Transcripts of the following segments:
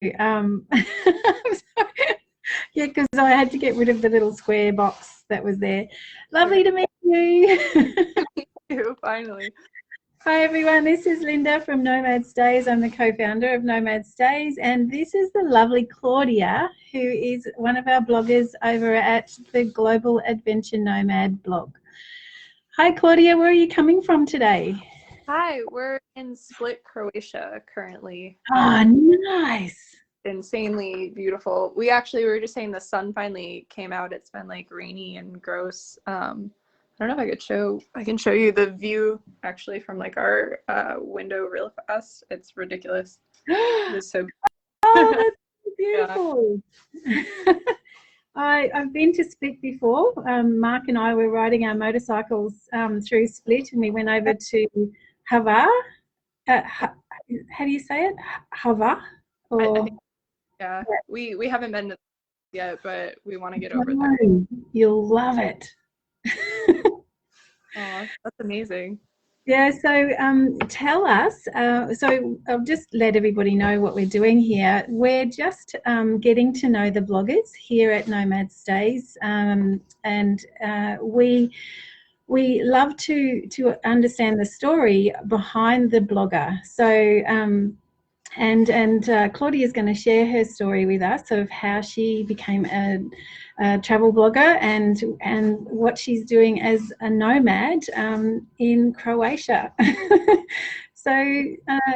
I'm sorry. Yeah, because I had to get rid of the little square box that was there. Okay. Lovely to meet you. Finally. Hi everyone, this is Linda from Nomad Stays. I'm the co-founder of Nomad Stays, and this is the lovely Claudia, who is one of our bloggers over at the Global Adventure Nomad blog. Hi Claudia, where are you coming from today? Hi, we're in Split, Croatia currently. Oh, nice. Insanely beautiful. We were just saying the sun finally came out. It's been like rainy and gross. I don't know if I can show you the view actually from like our window real fast. It's ridiculous. It's so Oh, that's yeah. beautiful. I've been to Split before. Mark and I were riding our motorcycles through Split, and we went over to Hava. How do you say it? Hava? I Or think yeah. We haven't been to yet, but we want to get over there. no, you'll love it. Oh, that's amazing. Yeah, so tell us. So I'll just let everybody know what we're doing here. We're just getting to know the bloggers here at Nomad Stays, and we love to understand the story behind the blogger. So Claudia is going to share her story with us of how she became a travel blogger and what she's doing as a nomad in Croatia. So,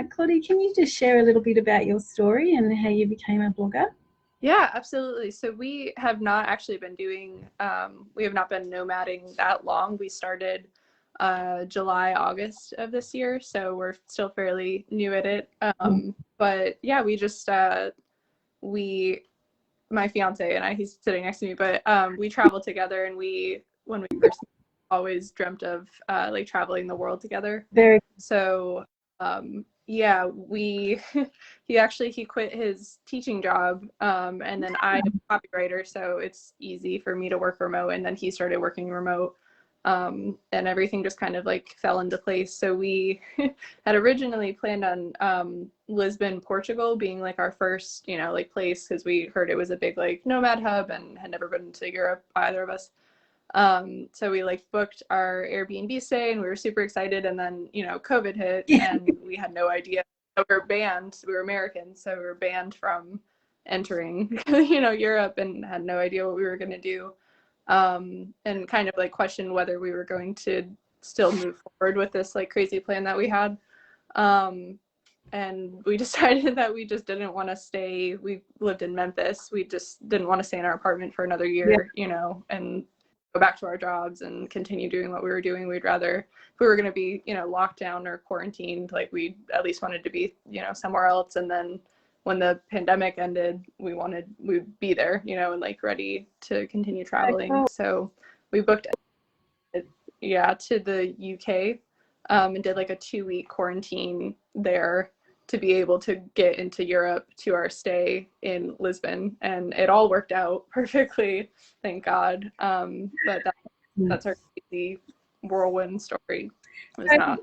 Claudia, can you just share a little bit about your story and how you became a blogger? Yeah, absolutely. So we have not actually been we have not been nomading that long. We started July, August of this year, so we're still fairly new at it. But yeah, we, my fiance and I, he's sitting next to me, but we travel together, and when we first met, always dreamt of like traveling the world together. Very. So yeah, he quit his teaching job, and then I'm a copywriter, so it's easy for me to work remote. And then he started working remote, and everything just kind of like fell into place. So we had originally planned on Lisbon, Portugal, being like our first, like place, because we heard it was a big like nomad hub and had never been to Europe, either of us. So we like booked our Airbnb stay, and we were super excited. And then, COVID hit, and we had no idea. We were banned. We were Americans, so we were banned from entering, Europe, and had no idea what we were going to do. And kind of like questioned whether we were going to still move forward with this like crazy plan that we had. And we decided that we just didn't want to stay. We lived in Memphis. We just didn't want to stay in our apartment for another year, and go back to our jobs and continue doing what we were doing. We'd rather, if we were going to be, locked down or quarantined, like we at least wanted to be, somewhere else. And then when the pandemic ended, we'd be there, and like ready to continue traveling. So we booked, to the UK, and did like a 2-week quarantine there to be able to get into Europe to our stay in Lisbon, and it all worked out perfectly, thank God. But that's our crazy whirlwind story. It was not.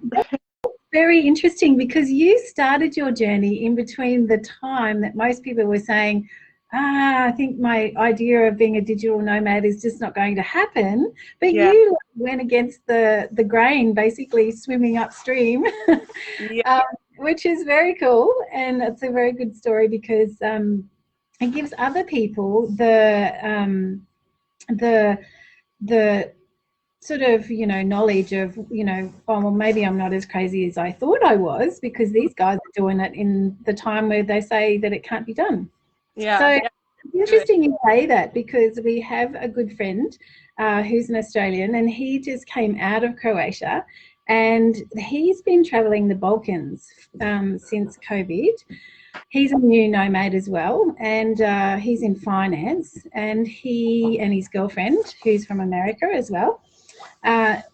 Very interesting, because you started your journey in between the time that most people were saying, I think my idea of being a digital nomad is just not going to happen. But Yeah. you went against the grain, basically swimming upstream, Yeah. which is very cool. And it's a very good story, because it gives other people the sort of, knowledge of, oh, well, maybe I'm not as crazy as I thought I was, because these guys are doing it in the time where they say that it can't be done. Yeah. So it's interesting you say that, because we have a good friend who's an Australian, and he just came out of Croatia, and he's been traveling the Balkans since COVID. He's a new nomad as well, and he's in finance, and he and his girlfriend, who's from America as well,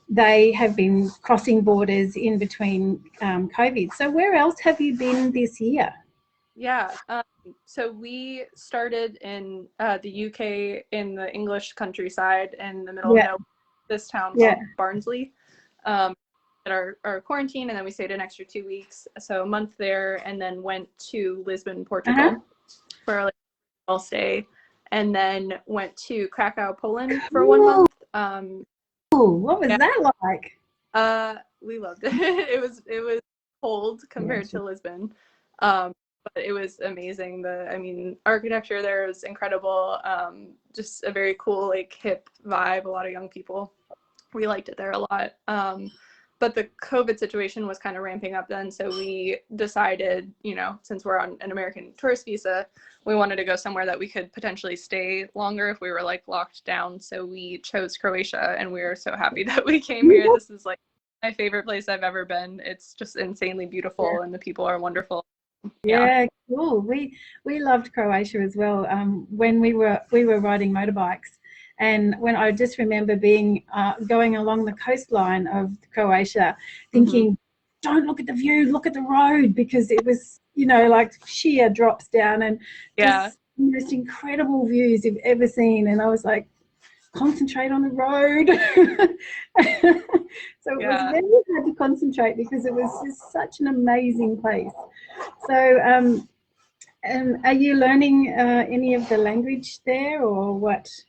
they have been crossing borders in between COVID. So where else have you been this year? Yeah. So we started in the UK, in the English countryside, in the middle of nowhere, this town called Barnsley. At our quarantine, and then we stayed an extra 2 weeks, so a month there, and then went to Lisbon, Portugal. for like a stay, and then went to Krakow, Poland for 1 month. What was yeah, that like? we loved it. It was cold compared to Lisbon, but it was amazing. I mean, architecture there was incredible. Just a very cool, like, hip vibe. A lot of young people. We liked it there a lot. But the COVID situation was kind of ramping up then, so we decided, you know, since we're on an American tourist visa, we wanted to go somewhere that we could potentially stay longer if we were like locked down. So we chose Croatia, and we are so happy that we came here. This is like my favorite place I've ever been. It's just insanely beautiful, and the people are wonderful. Yeah, cool. We loved Croatia as well. When we were riding motorbikes, and when I just remember being going along the coastline of Croatia, thinking, "Don't look at the view, look at the road," because it was, you know, like sheer drops down and just the most incredible views you've ever seen. And I was like, concentrate on the road. So it was very hard to concentrate because it was just such an amazing place. So are you learning any of the language there, or what's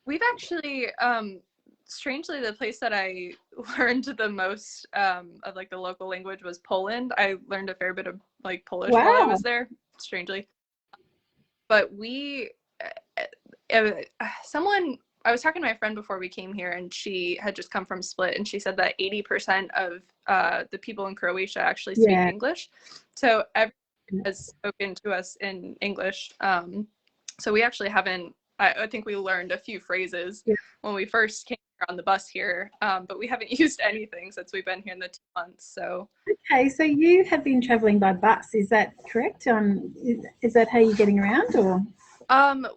We've actually strangely, the place that I learned the most of like the local language was Poland. I learned a fair bit of like Polish while I was there, strangely. But someone, I was talking to my friend before we came here, and she had just come from Split, and she said that 80% of the people in Croatia actually speak English. So everyone has spoken to us in English. So we actually haven't, I think we learned a few phrases when we first came here on the bus here, but we haven't used anything since we've been here in the 2 months. So okay, so you have been traveling by bus, is that correct? Is that how you're getting around, or?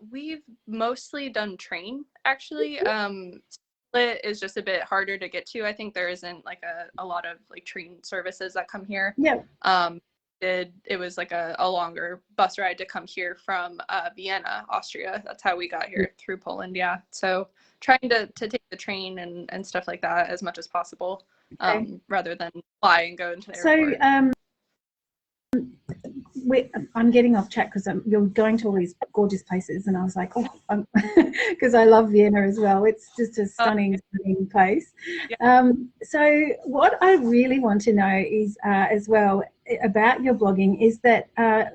We've mostly done train, actually. Split is just a bit harder to get to. I think there isn't like a lot of like train services that come here. It was like a longer bus ride to come here from Vienna, Austria. That's how we got here through Poland. Yeah. So trying to take the train and stuff like that as much as possible, rather than fly and go into the airport. So I'm getting off track because you're going to all these gorgeous places, and I was like, oh, because I love Vienna as well. It's just a stunning place. So what I really want to know is as well about your blogging is that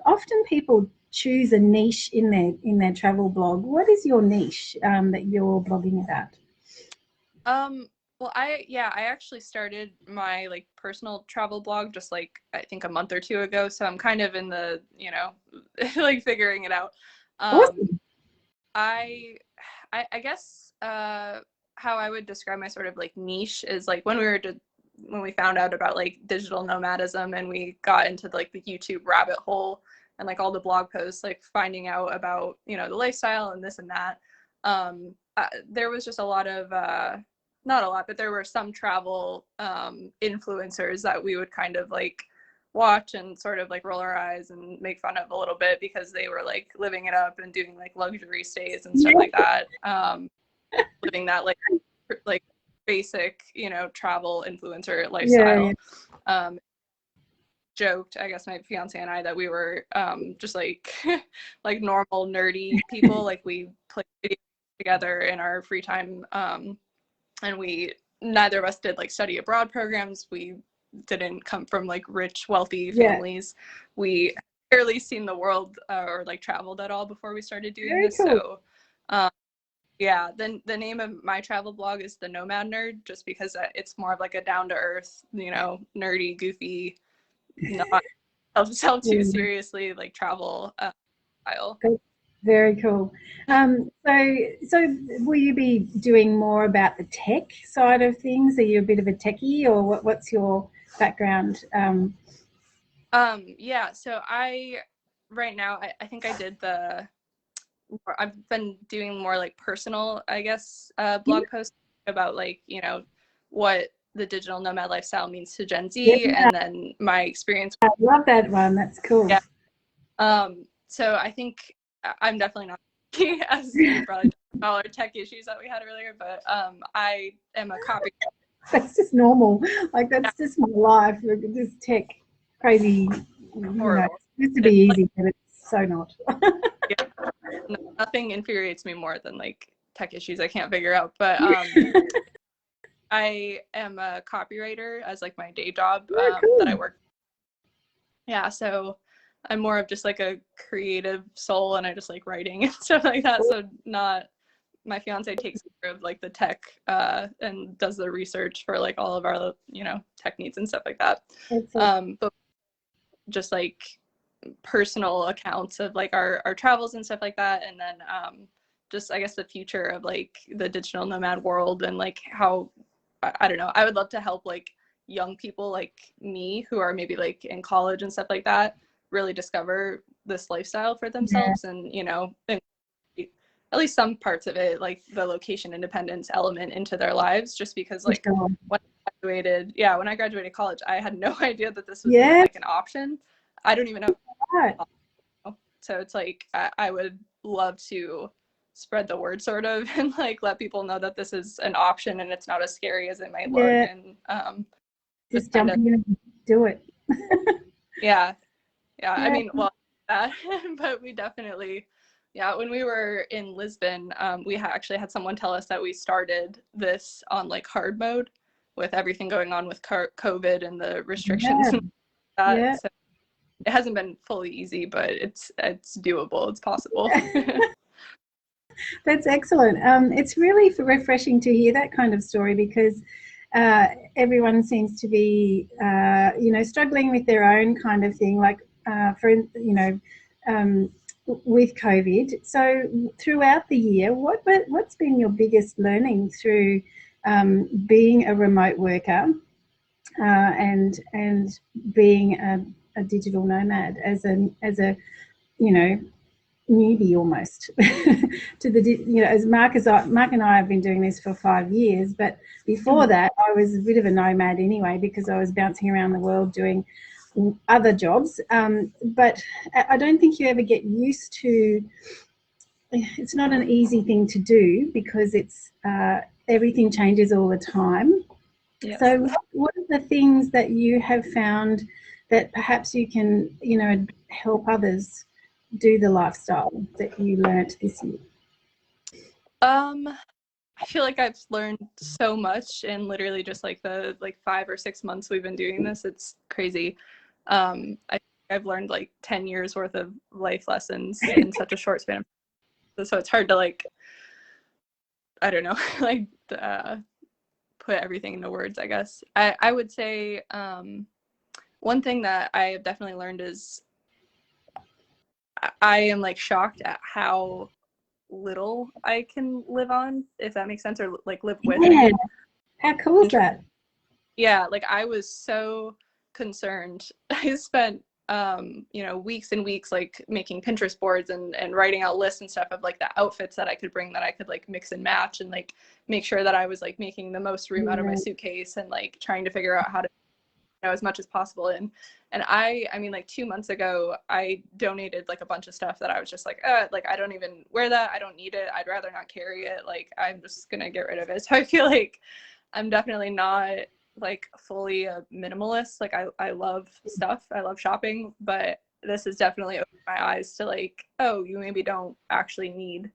often people choose a niche in their travel blog. What is your niche that you're blogging about? Well, I actually started my like personal travel blog just like I think a month or two ago. So I'm kind of in the, you know, like figuring it out. Awesome. I guess how I would describe my sort of like niche is like when we found out about like digital nomadism and we got into like the YouTube rabbit hole and like all the blog posts, like finding out about, you know, the lifestyle and this and that. There was just a lot of not a lot, but there were some travel influencers that we would kind of like watch and sort of like roll our eyes and make fun of a little bit because they were like living it up and doing like luxury stays and stuff like that, living that like basic, you know, travel influencer lifestyle. Joked, I guess, my fiance and I that we were just like like normal nerdy people, like we played video together in our free time, and neither of us did like study abroad programs. We didn't come from like rich, wealthy families. We barely seen the world or like traveled at all before we started doing this. Cool. So then the name of my travel blog is the Nomad Nerd, just because it's more of like a down to earth, you know, nerdy, goofy, not too seriously like travel style. Very cool. So will you be doing more about the tech side of things? Are you a bit of a techie, or what's your background? So right now I think I've been doing more like personal, I guess, blog posts about like, you know, what the digital nomad lifestyle means to Gen Z, and then my experience. I love that one. That's cool. So I think I'm definitely not as you probably all our tech issues that we had earlier, but I am a copy. That's just normal. Like that's just my life. Just tech crazy. You know, it used to be easy, but it's so not. nothing infuriates me more than like tech issues I can't figure out. But I am a copywriter as like my day job that I work. Yeah, so I'm more of just like a creative soul, and I just like writing and stuff like that. So not my fiance takes care of like the tech and does the research for like all of our, you know, tech needs and stuff like that. But just like personal accounts of like our travels and stuff like that, and then just I guess the future of like the digital nomad world, and like how I don't know, I would love to help like young people like me who are maybe like in college and stuff like that really discover this lifestyle for themselves. And you know, at least some parts of it, like the location independence element into their lives, just because like when I graduated college, I had no idea that this was even, like an option. I don't even know. So it's like I would love to spread the word sort of, and like let people know that this is an option and it's not as scary as it might look. And just jump in and do it. yeah. I mean, well, but we definitely, when we were in Lisbon, we actually had someone tell us that we started this on like hard mode with everything going on with COVID and the restrictions and that. So it hasn't been fully easy, but it's doable. It's possible. That's excellent. It's really refreshing to hear that kind of story, because everyone seems to be, you know, struggling with their own kind of thing, like with COVID. So throughout the year, what's been your biggest learning through being a remote worker and being a digital nomad as a you know, newbie almost to the, you know, as Mark and I have been doing this for 5 years, but before that I was a bit of a nomad anyway, because I was bouncing around the world doing other jobs, but I don't think you ever get used to, it's not an easy thing to do, because it's everything changes all the time. So what are the things that you have found that perhaps you can, you know, help others do the lifestyle that you learnt this year? I feel like I've learned so much in literally just like the 5 or 6 months we've been doing this. It's crazy. I've learned like 10 years worth of life lessons in such a short span of time. So it's hard to like, I don't know, like put everything into words, I guess. I would say one thing that I have definitely learned is I am like shocked at how little I can live on, if that makes sense, or like live with. How cool is that? Yeah, like I was so concerned. I spent you know, weeks and weeks like making Pinterest boards and writing out lists and stuff of like the outfits that I could bring, that I could like mix and match, and like make sure that I was like making the most room out of my suitcase, and like trying to figure out how to, you know, as much as possible. And I mean, like 2 months ago, I donated like a bunch of stuff that I was just like I don't even wear that. I don't need it. I'd rather not carry it. Like, I'm just gonna get rid of it. So I feel like I'm definitely not like fully a minimalist. Like I love stuff. I love shopping, but this has definitely opened my eyes to like, oh, you maybe don't actually need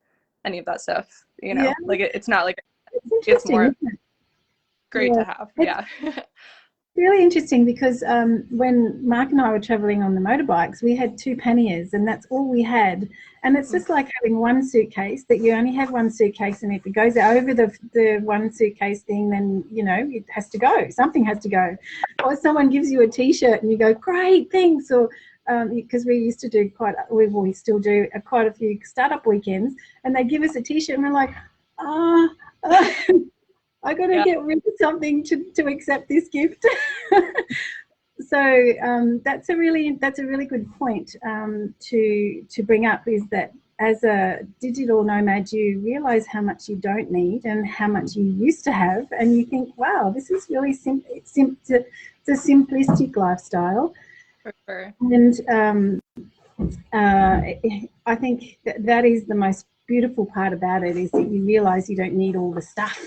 any of that stuff. You know, like it's not like it's more great to have. Really interesting, because when Mark and I were traveling on the motorbikes, we had 2 panniers, and that's all we had. And it's just like having one suitcase, that you only have one suitcase, and if it goes over the one suitcase thing, then, you know, it has to go. Something has to go. Or someone gives you a T-shirt and you go, great, thanks. Or because we used to do we still do quite a few startup weekends, and they give us a T-shirt and we're like, I got to get rid of something to accept this gift. So that's a really good point to bring up, is that as a digital nomad, you realize how much you don't need and how much you used to have, and you think, wow, this is really simple. It's a simplistic lifestyle. For sure. And I think that is the most beautiful part about it, is that you realize you don't need all the stuff.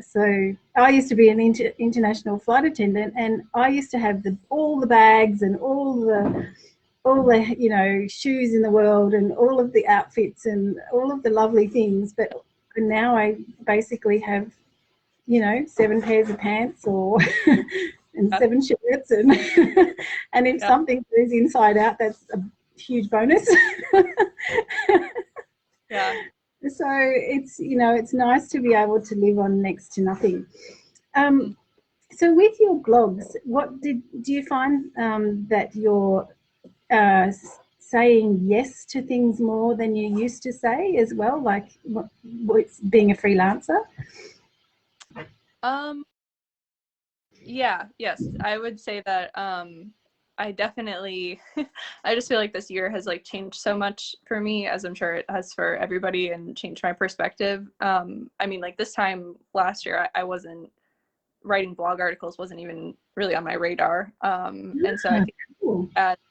So I used to be an international flight attendant, and I used to have all the bags and all the all the, you know, shoes in the world and all of the outfits and all of the lovely things, but now I basically have, you know, 7 pairs of pants or and 7 shirts, and and if something goes inside out, that's a huge bonus. Yeah. So it's, you know, it's nice to be able to live on next to nothing. So with your blogs, what do you find that you're saying yes to things more than you used to say as well, like what's being a freelancer? Yeah, yes, I would say that I definitely I just feel like this year has like changed so much for me, as I'm sure it has for everybody, and changed my perspective. I mean, like this time last year I wasn't writing blog articles, wasn't even really on my radar. And so I think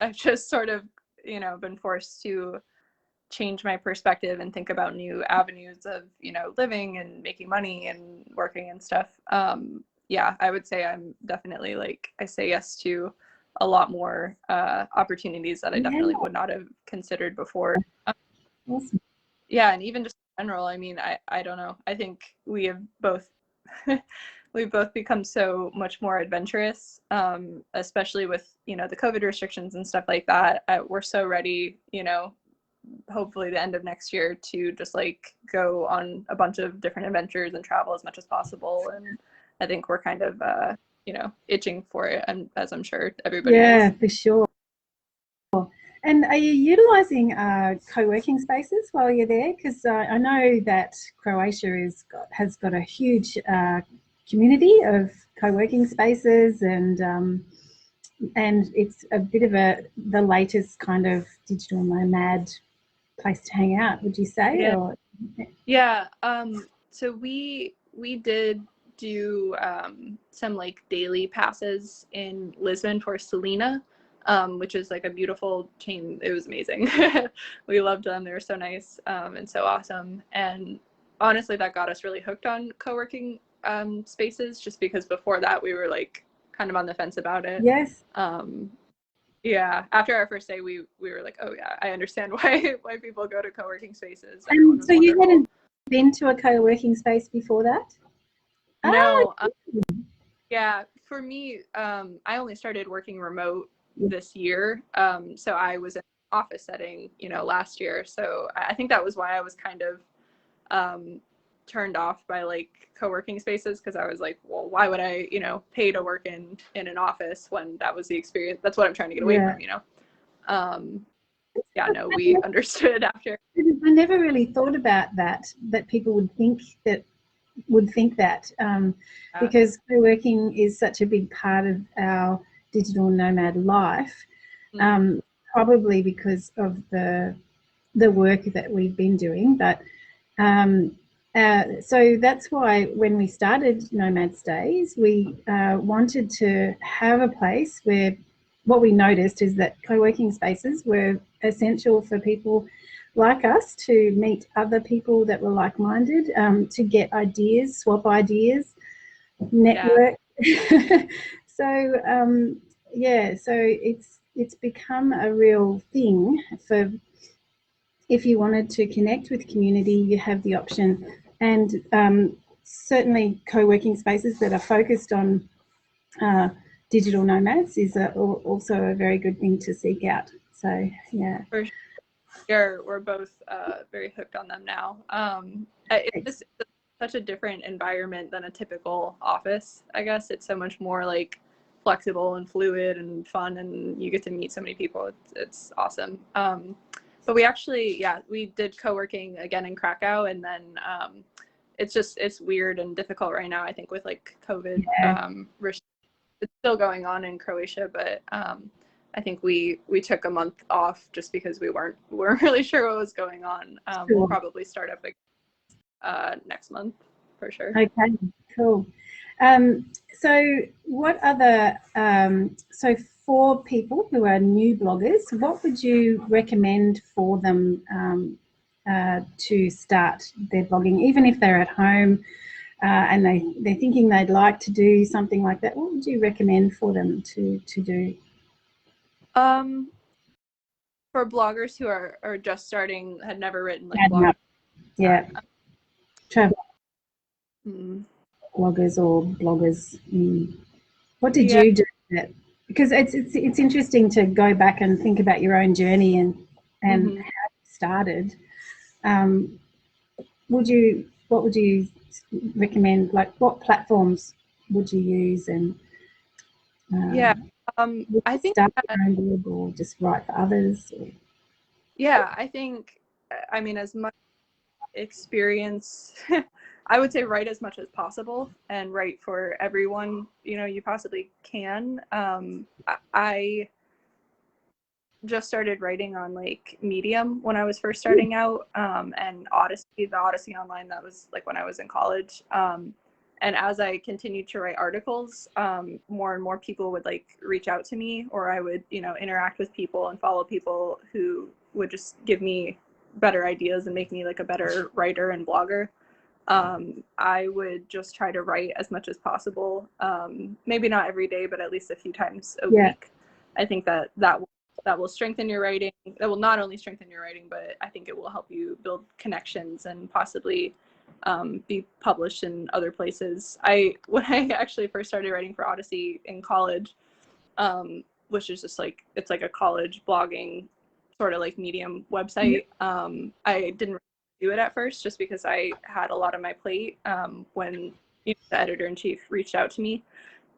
I've just sort of, you know, been forced to change my perspective and think about new avenues of, you know, living and making money and working and stuff. Yeah, I would say I'm definitely like, I say yes to a lot more opportunities that I definitely would not have considered before. Awesome. Yeah, and even just in general, I mean, I don't know. I think we have both we've both become so much more adventurous, especially with, you know, the COVID restrictions and stuff like that. We're so ready, you know, hopefully the end of next year to just like go on a bunch of different adventures and travel as much as possible. And I think we're kind of, you know, itching for it, and as I'm sure everybody is. For sure. And are you utilising co-working spaces while you're there? Because I know that Croatia has got a huge community of co-working spaces, and it's a bit of the latest kind of digital nomad place to hang out. Would you say? Yeah. Or? Yeah. So we did do some like daily passes in Lisbon for Selena, which is like a beautiful chain. It was amazing. We loved them. They were so nice and so awesome. And honestly, that got us really hooked on co-working spaces, just because before that we were like kind of on the fence about it. Yes. Yeah, after our first day, we were like, oh yeah, I understand why people go to co-working spaces. And so you hadn't been to a co-working space before that? No. Yeah, for me, I only started working remote this year. So I was in an office setting, you know, last year. So I think that was why I was kind of turned off by like co-working spaces, because I was like, well, why would I, you know, pay to work in an office when that was the experience? That's what I'm trying to get away from, you know. Yeah, no, we understood after. I never really thought about that people would think that because co-working is such a big part of our digital nomad life, probably because of the work that we've been doing. But so that's why when we started Nomad Stays, we wanted to have a place where what we noticed is that co-working spaces were essential for people like us to meet other people that were like-minded, to get ideas, swap ideas, network. So so it's become a real thing for, if you wanted to connect with community, you have the option. And certainly co-working spaces that are focused on digital nomads is also a very good thing to seek out. So yeah. For sure. We're both very hooked on them now. It's such a different environment than a typical office, I guess. It's so much more like flexible and fluid and fun, and you get to meet so many people. It's awesome. But we actually, we did co-working again in Krakow, and then it's weird and difficult right now, I think, with like COVID. It's still going on in Croatia, but I think we took a month off just because we weren't really sure what was going on. We'll probably start up again next month for sure. Okay, cool. So what other, so for people who are new bloggers, what would you recommend for them to start their blogging, even if they're at home and they're thinking they'd like to do something like that? What would you recommend for them to do? for bloggers who are just starting, had never written like Adding blogs. up. Yeah. Travel Mm. bloggers or bloggers. What did Yeah. you do with it? Because it's interesting to go back and think about your own journey and how you started. What would you recommend? Like, what platforms would you use? And Yeah. would you I think start that, your own blog or just write for others? Or? yeah, I think, I mean, as much experience, I would say write as much as possible and write for everyone, you know, you possibly can. I just started writing on like Medium when I was first starting out, and the Odyssey Online, that was like when I was in college. And as I continued to write articles, more and more people would like reach out to me, or I would, you know, interact with people and follow people who would just give me better ideas and make me like a better writer and blogger. I would just try to write as much as possible. Maybe not every day, but at least a few times a week. I think that will strengthen your writing. That will not only strengthen your writing, but I think it will help you build connections and possibly be published in other places. When I actually first started writing for Odyssey in college, which is just like, it's like a college blogging sort of like Medium website. I didn't do it at first just because I had a lot on my plate when, you know, the editor-in-chief reached out to me.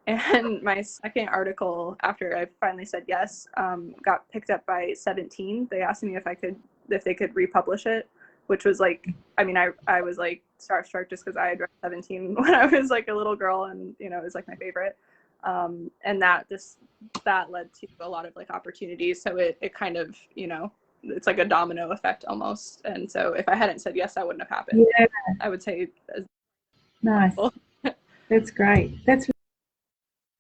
And my second article, after I finally said yes, got picked up by 17. They asked me if they could republish it, which was like, I mean, I was like starstruck just because I had read 17 when I was like a little girl, and you know, it was like my favorite. And that led to a lot of like opportunities. So it kind of, you know, it's like a domino effect almost. And so if I hadn't said yes, that wouldn't have happened. Yeah. I would say. Nice. That's great. That's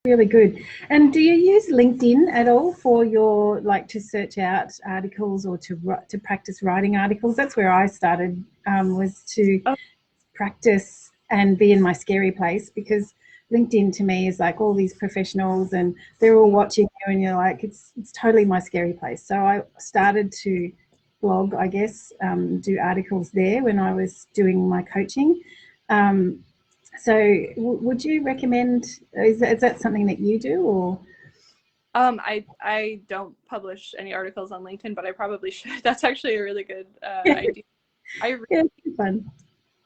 really good. And do you use LinkedIn at all for your, like, to search out articles or to practice writing articles? That's where I started, was to practice and be in my scary place, because LinkedIn to me is like all these professionals and they're all watching you and you're like, it's totally my scary place. So I started to blog, I guess, do articles there when I was doing my coaching. So would you recommend, is that something that you do, or? I don't publish any articles on LinkedIn, but I probably should. That's actually a really good idea. It's fun.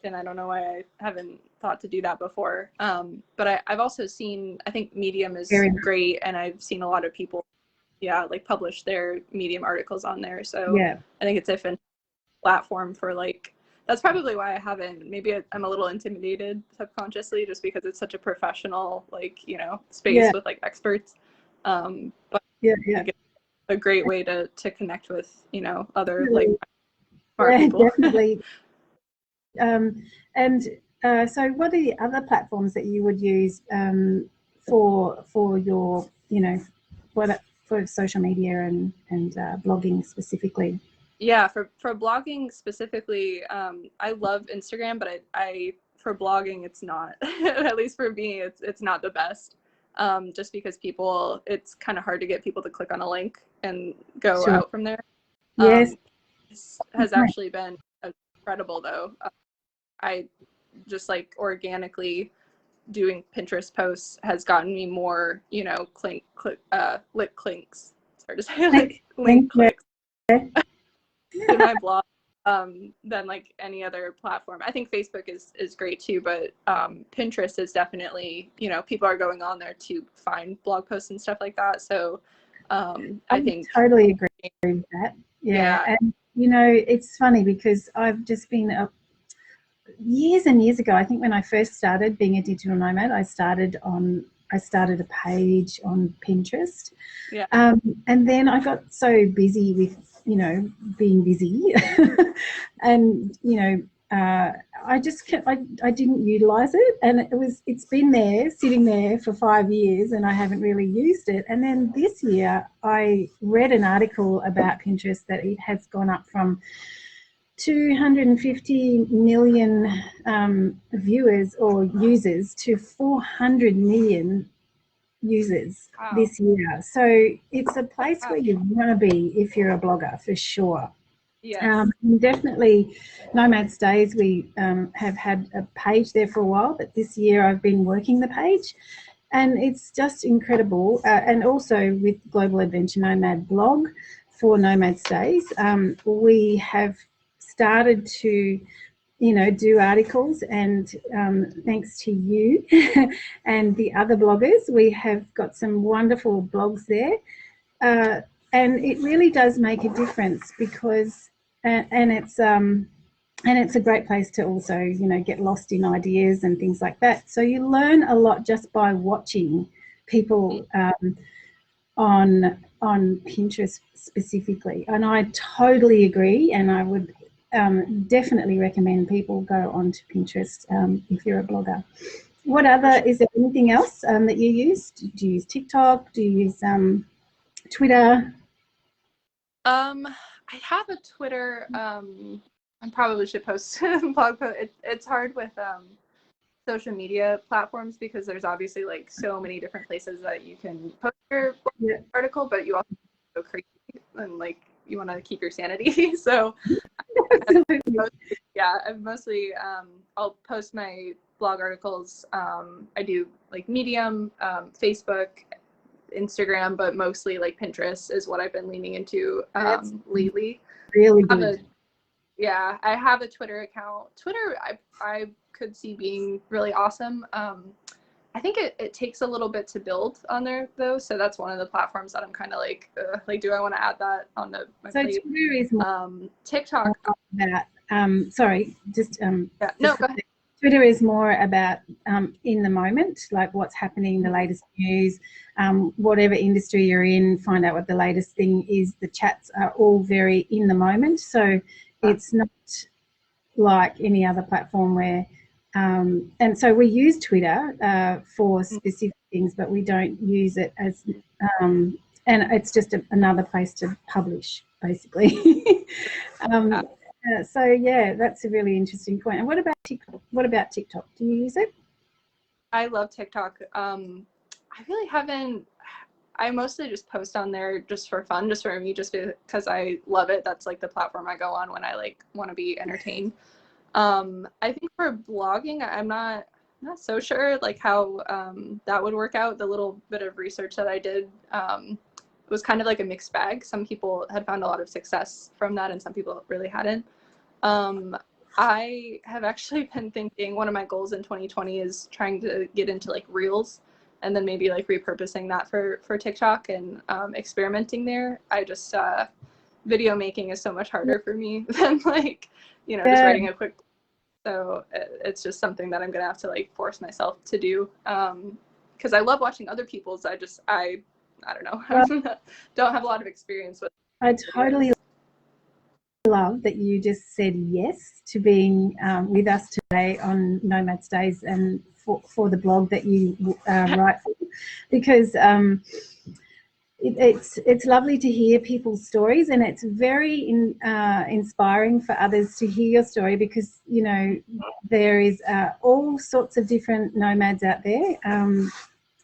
And I don't know why I haven't thought to do that before. But I've also seen, I think Medium is great, and I've seen a lot of people, like publish their Medium articles on there. So I think it's a fantastic platform for like, that's probably why I haven't, maybe I'm a little intimidated subconsciously just because it's such a professional, like, you know, space with like experts. But I think it's a great way to connect with, you know, other like smart people. Definitely. So what are the other platforms that you would use for your, you know, for social media and blogging specifically? Yeah, for blogging specifically, I love Instagram, but I for blogging it's not, at least for me, it's not the best. Just because it's kind of hard to get people to click on a link and go out from there. Yes. This has actually been incredible though. I just like organically doing Pinterest posts has gotten me more, you know, link clicks. It's hard to say, like link clicks in my blog than like any other platform. I think Facebook is great too, but Pinterest is definitely, you know, people are going on there to find blog posts and stuff like that. So I think totally agree with that. Yeah. And you know, it's funny because I've just been years and years ago, I think when I first started being a digital nomad, I started a page on Pinterest. And then I got so busy with, you know, being busy and, you know, I didn't utilize it, and it's been there, sitting there for 5 years, and I haven't really used it. And then this year I read an article about Pinterest that it has gone up from 250 million viewers or users to 400 million users Wow. this year. So it's a place where you want to be if you're a blogger, for sure. Yes. Definitely Nomad Stays, we have had a page there for a while, but this year I've been working the page and it's just incredible. And also with Global Adventure Nomad blog for Nomad Stays, we have started to do articles, and thanks to you and the other bloggers, we have got some wonderful blogs there. And it really does make a difference because, and it's a great place to also, get lost in ideas and things like that. So you learn a lot just by watching people on Pinterest specifically. And I totally agree, and I would definitely recommend people go onto Pinterest if you're a blogger. What other, is there anything else that you use? Do you use TikTok? Do you use Twitter? I have a Twitter. I probably should post a blog post. It's hard with social media platforms because there's obviously like so many different places that you can post your article, but you also go crazy and like you want to keep your sanity. So I've mostly I'll post my blog articles. I do like Medium, Facebook, Instagram, but mostly like Pinterest is what I've been leaning into lately. Really good. I have a Twitter account. Twitter, I could see being really awesome. I think it takes a little bit to build on there though, so that's one of the platforms that I'm kind of like, do I want to add that on my plate? Twitter is more TikTok about sorry, just no, go ahead. Twitter is more about in the moment, like what's happening, the latest news, whatever industry you're in, find out what the latest thing is. The chats are all very in the moment, so it's not like any other platform where, and so we use Twitter for specific things, but we don't use it as, and it's just another place to publish, basically. So yeah, that's a really interesting point. And what about TikTok? What about TikTok? Do you use it? I love TikTok. I really haven't. I mostly just post on there just for fun, just for me, just because I love it. That's like the platform I go on when I like want to be entertained. I think for blogging, I'm not so sure like how that would work out. The little bit of research that I did was kind of like a mixed bag. Some people had found a lot of success from that, and some people really hadn't. I have actually been thinking one of my goals in 2020 is trying to get into like Reels, and then maybe like repurposing that for TikTok and experimenting there. I just video making is so much harder for me than like just writing a quick. So it's just something that I'm gonna have to like force myself to do because I love watching other people's. I don't know. Don't have a lot of experience with. I totally love that you just said yes to being with us today on Nomad Stays and for the blog that you write for, because it's lovely to hear people's stories, and it's very inspiring for others to hear your story, because there is all sorts of different nomads out there.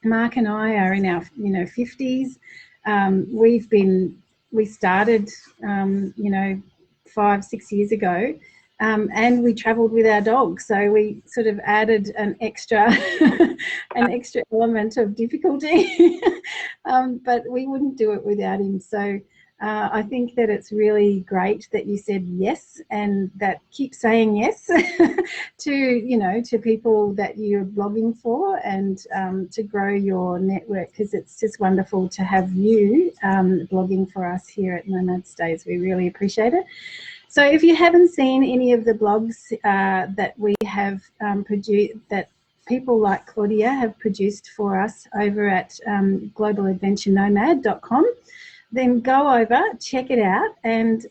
Mark and I are in our 50s. We started 5-6 years ago, and we travelled with our dog, so we sort of added an extra element of difficulty, but we wouldn't do it without him. So I think that it's really great that you said yes, and that keep saying yes to people that you're blogging for, and to grow your network, because it's just wonderful to have you blogging for us here at Nomad Stays. We really appreciate it. So if you haven't seen any of the blogs that we have produced, that people like Claudia have produced for us over at globaladventurenomad.com, then go over, check it out, and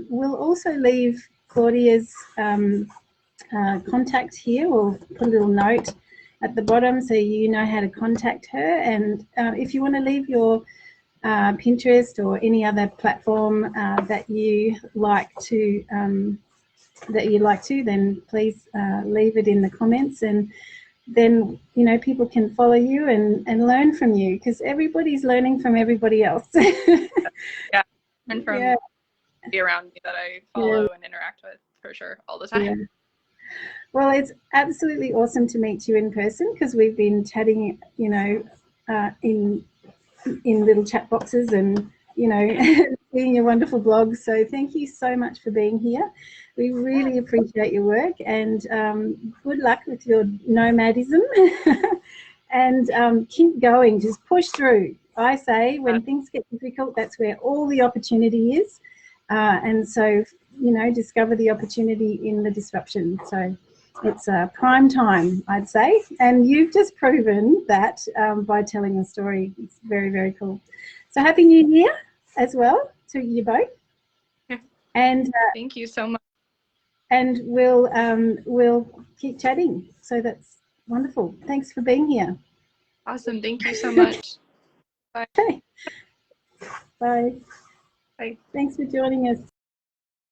we'll also leave Claudia's contact here. We'll put a little note at the bottom so you know how to contact her. And if you want to leave your Pinterest or any other platform that you like to, then please leave it in the comments, and then, you know, people can follow you and learn from you, because everybody's learning from everybody else. Yeah, and from Yeah. around me that I follow and interact with for sure all the time. Yeah. Well, it's absolutely awesome to meet you in person, because we've been chatting, you know, in little chat boxes and, you know, seeing your wonderful blogs. So thank you so much for being here. We really appreciate your work, and good luck with your nomadism. And keep going, just push through. I say when things get difficult, that's where all the opportunity is. And so, you know, discover the opportunity in the disruption. So it's prime time, I'd say. And you've just proven that by telling the story. It's very, very cool. So Happy New Year as well to you both. And thank you so much. And we'll keep chatting. So that's wonderful. Thanks for being here. Awesome. Thank you so much. Bye. Okay. Bye. Bye. Thanks for joining us.